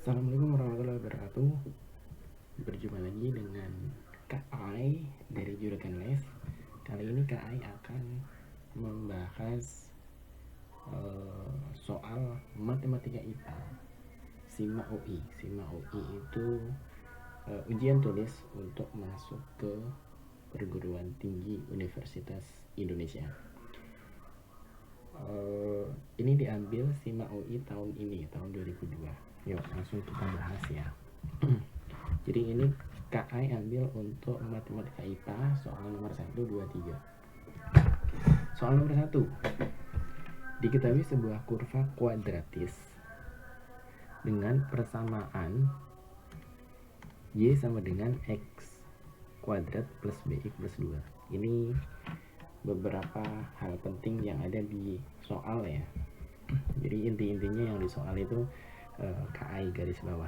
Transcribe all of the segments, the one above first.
Assalamualaikum warahmatullahi wabarakatuh. Berjumpa lagi dengan Kak Ai dari Juragan Les. Kali ini Kak Ai akan membahas soal matematika IPA SIMA UI. SIMA UI itu ujian tulis untuk masuk ke perguruan tinggi Universitas Indonesia. Ini diambil SIMA UI tahun ini, tahun 2002. Yuk langsung kita bahas ya. Jadi ini Kak Ai ambil untuk matematika IPA soal nomor 1, 2, 3. Soal nomor 1. Diketahui sebuah kurva kuadratis dengan persamaan Y sama dengan X kuadrat plus BX plus 2. Ini beberapa hal penting yang ada di soal ya. Jadi inti-intinya yang di soal itu Kak Ai garis bawah.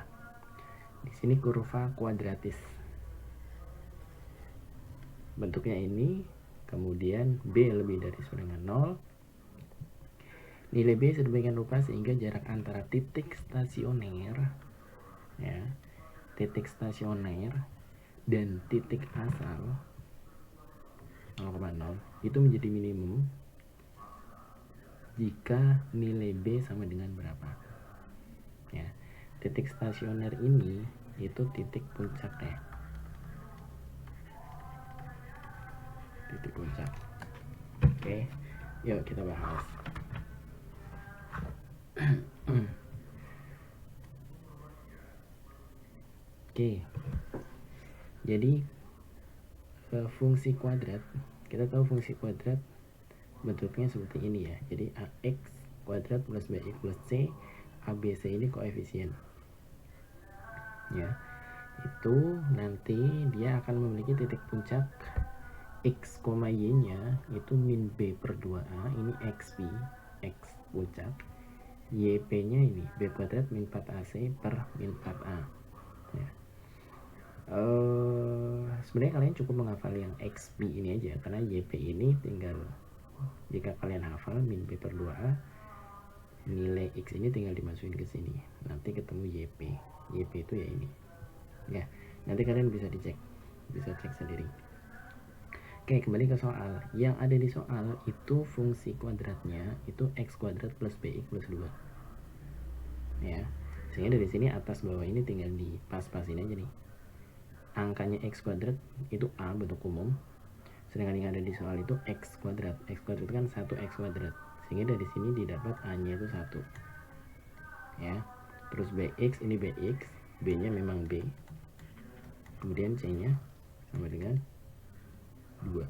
Di sini kurva kuadratis. Bentuknya ini, kemudian B lebih dari sama dengan 0. Nilai B sedemikian rupa sehingga jarak antara titik stasioner ya, titik stasioner dan titik asal 0,0 itu menjadi minimum jika nilai B sama dengan berapa. Ya, titik stasioner ini itu titik puncaknya. Titik puncak. Oke, yuk kita bahas. Oke, jadi fungsi kuadrat, kita tahu fungsi kuadrat bentuknya seperti ini ya. Jadi AX kuadrat plus BX plus C, ABC ini koefisien ya. Itu nanti dia akan memiliki titik puncak X, Y nya itu min B per 2A, ini XB, X puncak, YP nya ini B kuadrat min 4AC per min 4A ya. Sebenarnya kalian cukup menghafal yang XB ini aja, karena YP ini tinggal, jika kalian hafal min B per 2A, nilai X ini tinggal dimasukin ke sini, nanti ketemu YP. YP itu ya ini ya, nanti kalian bisa dicek, bisa cek sendiri. Oke, kembali ke soal. Yang ada di soal itu fungsi kuadratnya itu X kuadrat plus BX plus 2 ya, sehingga dari sini atas bawah ini tinggal di pas-pasin aja nih. Angkanya X kuadrat itu A bentuk umum, sedangkan yang ada di soal itu X kuadrat. X kuadrat itu kan 1X kuadrat, sehingga dari sini didapat A nya itu 1 ya. Terus BX ini BX, B nya memang B, kemudian C nya sama dengan 2.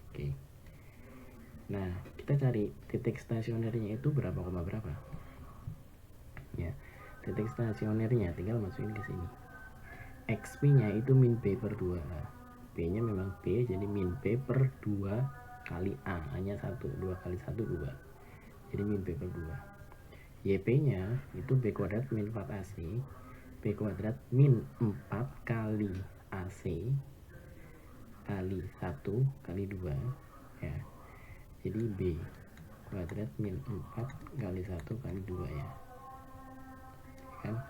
Oke. Nah, kita cari titik stasionernya itu berapa koma berapa ya. Titik stasionernya tinggal masukin ke sini. XP nya itu min B per 2A, B nya memang B, jadi min B per 2 kali A, A nya 1, 2 kali 1 2, jadi min B per 2. YP nya itu B kuadrat min 4AC, B kuadrat min 4 kali AC kali 1 kali 2 ya, jadi B kuadrat min 4 kali 1 kali 2 ya kan,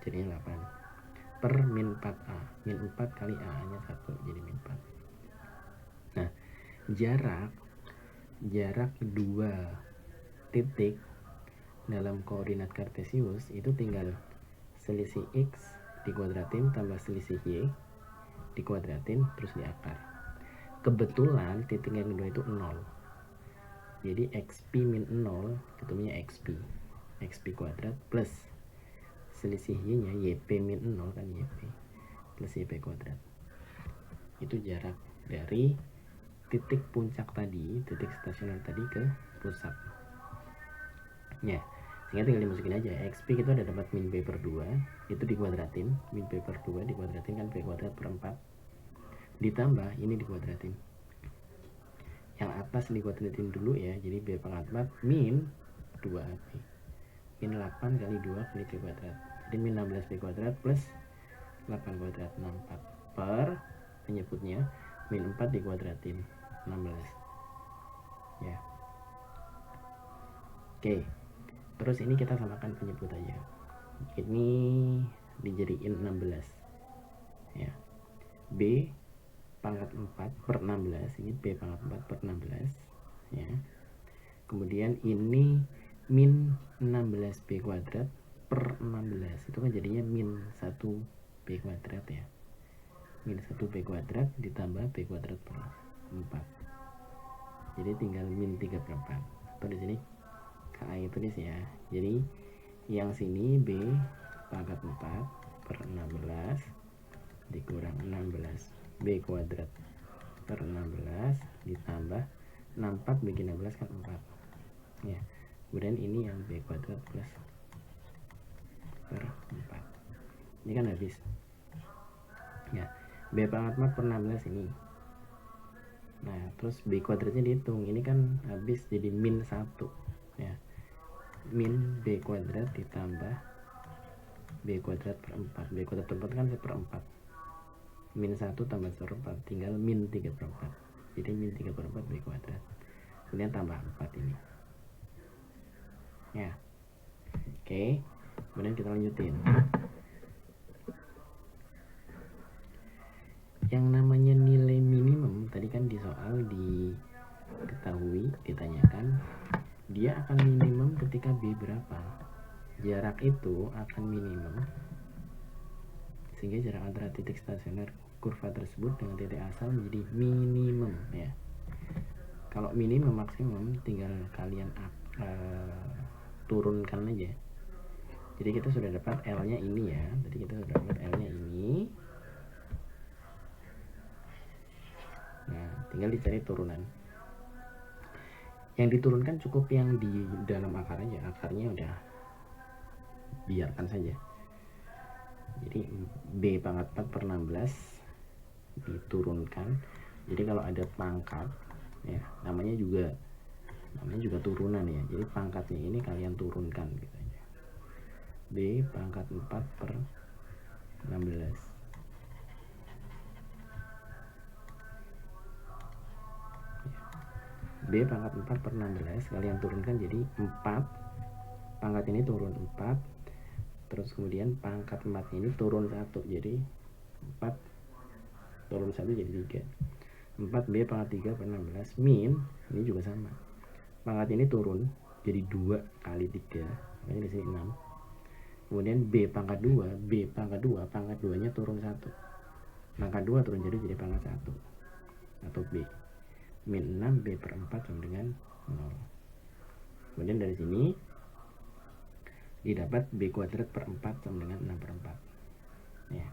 jadinya 8 per min 4A, min 4 kali A nya 1, jadi min 4. Nah, jarak dua titik dalam koordinat kartesius itu tinggal selisih X dikuadratin tambah selisih Y dikuadratin terus diakar. Kebetulan titik yang kedua itu 0, jadi XP min 0 ketemunya XP, XP kuadrat plus selisih Y nya YP min 0 kan, YP plus YP kuadrat. Itu jarak dari titik puncak tadi, titik stasioner tadi ke pusat ya, sehingga tinggal dimasukin aja. XP kita udah dapat min B per 2, itu dikuadratin, min B per 2 dikuadratin kan B kuadrat per 4, ditambah ini dikuadratin, yang atas dikuadratin dulu ya, jadi B pangkat 4 min 2AB, min 8 kali 2 kali B kuadrat, jadi min 16B kuadrat plus 8 kuadrat 64 per penyebutnya min 4 dikuadratin 16 ya. Oke, terus ini kita samakan penyebut aja, ini dijadiin 16 ya. B pangkat 4 per 16, ini B pangkat 4 per 16 ya. Kemudian ini min 16B kuadrat per 16, itu kan jadinya min 1B kuadrat ya. Min 1B kuadrat ditambah B kuadrat per 4, jadi tinggal min 3 per 4, atau di sini KI tulis ya. Jadi yang sini B pangkat 4 per 16 dikurang 16B kuadrat per 16 ditambah 64 bagi 16 kan 4 ya. Kemudian ini yang B kuadrat plus per 4, ini kan habis ya. B pangkat 4 per 16 ini, nah terus B kuadratnya dihitung, ini kan habis jadi min 1 ya. Min B kuadrat ditambah B kuadrat per 4, B kuadrat per 4 kan 1/4, min 1 tambah 1/4 tinggal min 3 per 4, jadi min 3 per 4 B kuadrat, kemudian tambah 4 ini ya. Oke, kemudian kita lanjutin. Yang namanya nilai minimum tadi kan di soal diketahui, ditanyakan dia akan minimum ketika B berapa, jarak itu akan minimum sehingga jarak antara titik stasioner kurva tersebut dengan titik asal menjadi minimum ya. Kalau minimum maksimum tinggal kalian turunkan aja. Jadi kita sudah dapat L nya ini ya, tadi kita sudah dapat L nya ini, nah tinggal dicari turunan. Yang diturunkan cukup yang di dalam akar aja, akarnya udah biarkan saja. Jadi B pangkat 4 per 16 diturunkan, jadi kalau ada pangkat ya namanya juga turunan ya, jadi pangkatnya ini kalian turunkan gitu aja. B pangkat 4 per 16 B pangkat 4 per 16 kalian turunkan jadi 4, pangkat ini turun 4, terus kemudian pangkat 4 ini turun 1, jadi 4 turun 1 jadi 3, 4B pangkat 3 per 16 min, ini juga sama, pangkat ini turun jadi 2 kali 3, makanya di sini 6. Kemudian B pangkat 2, pangkat 2 nya turun 1, pangkat 2 turun jadi pangkat 1 atau B, min 6B per 4 sama dengan 0. Kemudian dari sini didapat B kuadrat per 4 sama dengan 6 per 4 ya.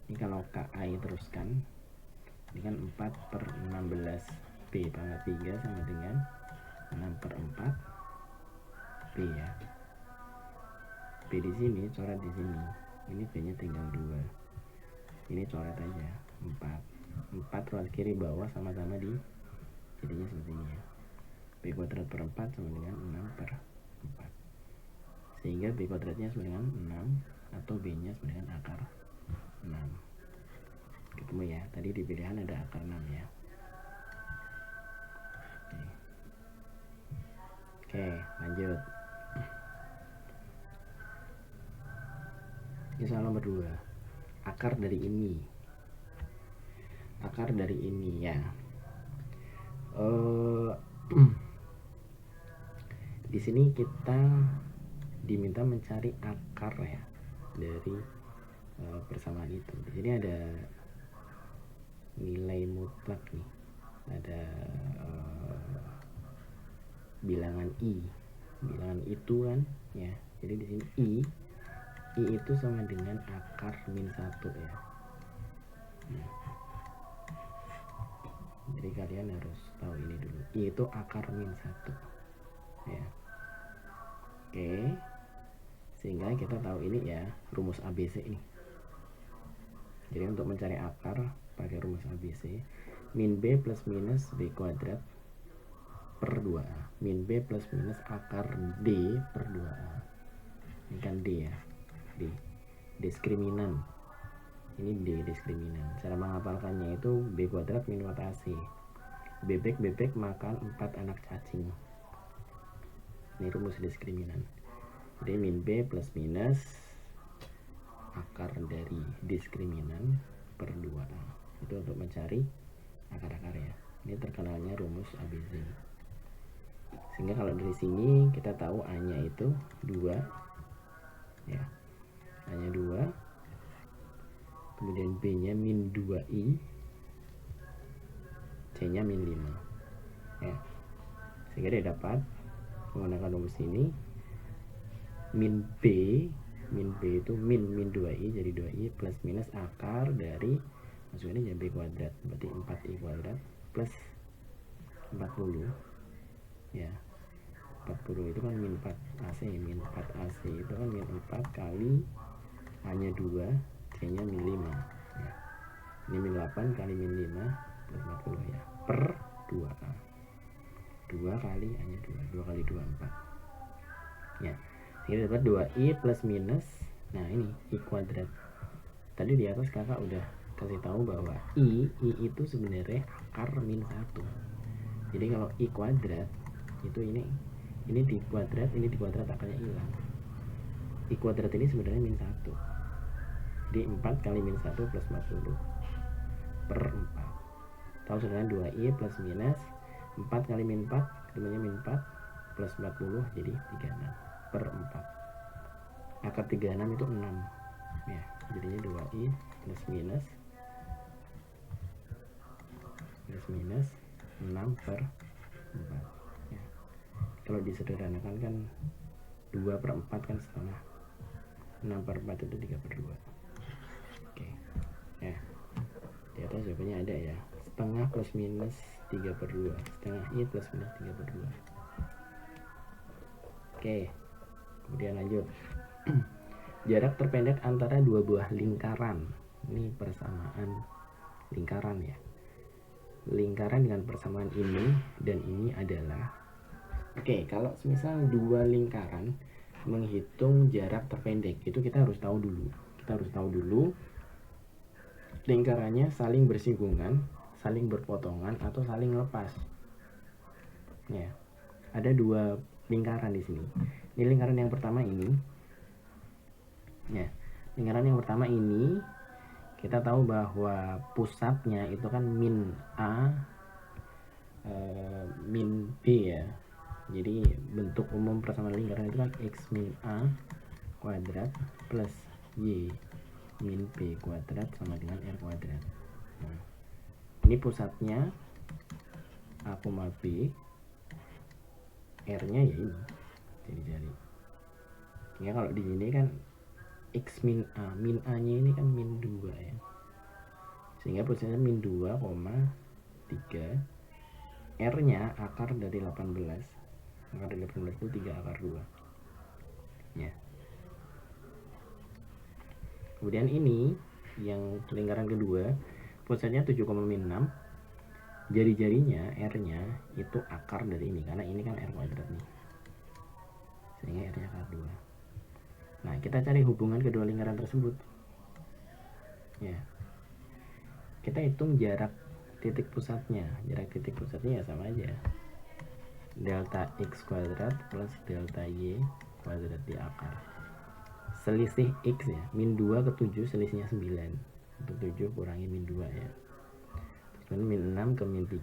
Ini kalau KI teruskan, ini kan 4 per 16 B pangkat 3 sama dengan 6 per 4 B ya. B di sini, coret di sini, ini B nya tinggal 2, ini coret aja 4 ruas kiri bawah sama-sama di jadinya seperti ini ya. B kuadrat per 4 sama dengan 6 per 4, sehingga B kuadratnya sama dengan 6 atau B nya sama dengan akar 6. Ketemu ya, tadi di pilihan ada akar 6 ya. Oke, lanjut. Ini soal nomor 2, akar dari ini ya. Di sini kita diminta mencari akar ya dari persamaan itu. Di sini ada nilai mutlak nih, ada bilangan i, bilangan itu kan ya. Jadi di sini i itu sama dengan akar min 1 ya. Jadi kalian harus tahu ini dulu, i itu akar min 1 ya. Oke, sehingga kita tahu ini ya rumus ABC ini. Jadi untuk mencari akar pakai rumus ABC, min B plus minus B kuadrat per 2A, min B plus minus akar D per 2A. Ini kan D ya, D diskriminan, ini D diskriminan. Cara menghafalkannya itu B kuadrat min kuadrat AC, bebek makan 4 anak cacing. Ini rumus diskriminan. Jadi min B plus minus akar dari diskriminan per 2A. Itu untuk mencari akar-akar ya. Ini terkenalnya rumus ABC. Sehingga kalau dari sini kita tahu A-nya itu 2 ya. A-nya 2. Kemudian B-nya min 2I, C-nya min 5 ya. Sehingga dia dapat menggunakan rumus ini min B itu min 2I jadi 2I plus minus akar dari masukinnya B kuadrat, berarti 4I kuadrat plus 40 ya. 40 itu kan min 4 AC, min 4 AC itu kan min 4 kali A-nya 2, C-nya min 5 ya. Ini min 8 kali min 5 plus 40 ya, per 2A. 2 kali A-nya 2 kali 2 4 ya. Ini dapat 2I plus minus, nah ini I kuadrat. Tadi di atas kakak udah kasih tahu bahwa I itu sebenarnya akar min 1. Jadi kalau I kuadrat itu ini di kuadrat, ini di kuadrat akarnya hilang. I kuadrat ini sebenarnya min 1. Jadi 4 kali min 1 plus 40 per 4. Tahu sebenarnya 2I plus minus 4 kali min 4, ketemunya min 4 plus 40 jadi 36 per 4. Akar 36 itu 6 ya. Jadinya 2I plus minus 6 per 4 ya. Kalau disederhanakan kan 2 per 4 kan setengah, 6 per 4 itu 3 per 2. Oke ya, di atas jawabannya ada ya, setengah plus minus 3 per 2, setengah I plus minus 3 per 2. Oke, kemudian lanjut. Jarak terpendek antara dua buah lingkaran. Ini persamaan lingkaran ya. Lingkaran dengan persamaan ini dan ini adalah, oke, kalau misal dua lingkaran menghitung jarak terpendek itu kita harus tahu dulu lingkarannya saling bersinggungan, saling berpotongan atau saling lepas ya. Ada dua lingkaran di sini. Ini lingkaran yang pertama ini ya. Lingkaran yang pertama ini kita tahu bahwa pusatnya itu kan min A min B ya. Jadi bentuk umum persamaan lingkaran itu kan X min A kuadrat plus Y min B kuadrat sama dengan R kuadrat. Nah, ini pusatnya A, B, R-nya ya ini jari-jari. Ya kalau di sini kan X min A-nya ini kan min 2 ya. Sehingga pusatnya min 2, 3. R-nya akar dari 18. Akar dari 18 itu 3 akar 2. Ya. Kemudian ini yang lingkaran kedua, pusatnya 7, min 6. Jari-jarinya R-nya itu akar dari ini karena ini kan R kuadrat nih. Sehingga R-nya akar 2. Nah, kita cari hubungan kedua lingkaran tersebut. Ya. Kita hitung jarak titik pusatnya. Jarak titik pusatnya ya sama aja. Delta X kuadrat plus delta Y kuadrat di akar. Selisih X ya, min 2 ke 7 selisihnya 9. Untuk 7 kurangi min 2 ya. Terus min 6 ke min 3.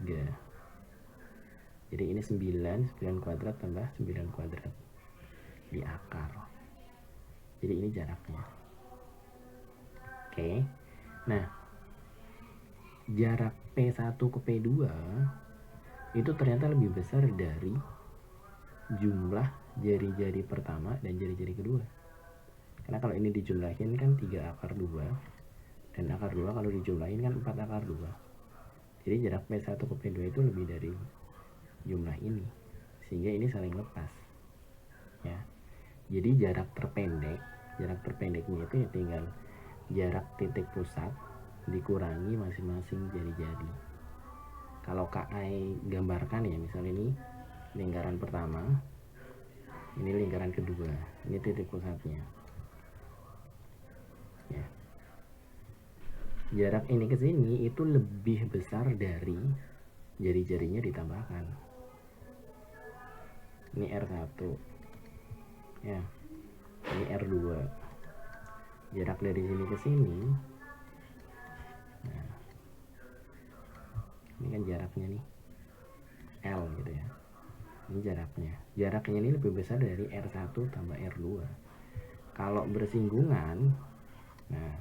Jadi ini 9 kuadrat tambah 9 kuadrat di akar. Jadi ini jaraknya. Oke. Nah, jarak P1 ke P2 itu ternyata lebih besar dari jumlah jari-jari pertama dan jari-jari kedua. Karena kalau ini dijumlahin kan 3 akar 2 dan akar 2 kalau dijumlahin kan 4 akar 2. Jadi jarak P1 ke P2 itu lebih dari jumlah ini. Sehingga ini saling lepas. Ya. Jadi jarak terpendeknya itu ya tinggal jarak titik pusat dikurangi masing-masing jari-jari. Kalau KI gambarkan ya, misal ini lingkaran pertama, ini lingkaran kedua, ini titik pusatnya. Ya. Jarak ini ke sini itu lebih besar dari jari-jarinya ditambahkan. Ini R1. Ya. Ini R2. jarak dari sini ke sini. Nah, ini kan jaraknya nih L gitu ya, ini jaraknya ini lebih besar dari R1 tambah R2. Kalau bersinggungan, nah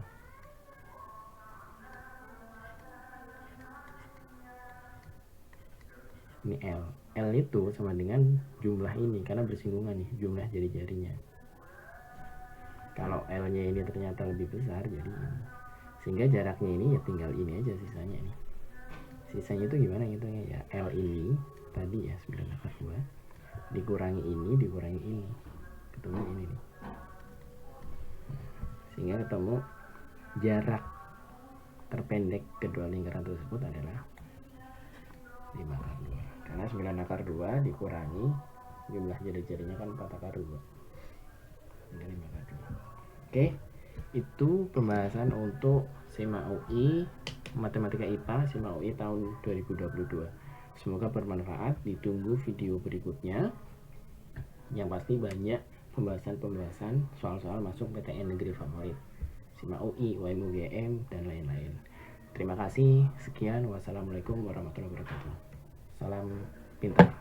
ini L itu sama dengan jumlah ini karena bersinggungan nih jumlah jari-jarinya. Kalau L nya ini ternyata lebih besar jadi ini, sehingga jaraknya ini ya tinggal ini aja sisanya nih. Sisanya itu gimana gitu ya, L ini tadi ya 9/2 dikurangi ini ketemu ini nih, sehingga ketemu jarak terpendek kedua lingkaran tersebut adalah 5/2 karena 9/2 dikurangi jumlah jari-jarinya kan 4/2 hingga 5/2. Oke, itu pembahasan untuk SEMA UI Matematika IPA SEMA UI tahun 2022. Semoga bermanfaat. Ditunggu video berikutnya yang pasti banyak pembahasan soal-soal masuk PTN negeri favorit, SEMA UI, UM UGM, dan lain-lain. Terima kasih. Sekian. Wassalamualaikum warahmatullahi wabarakatuh. Salam pintar.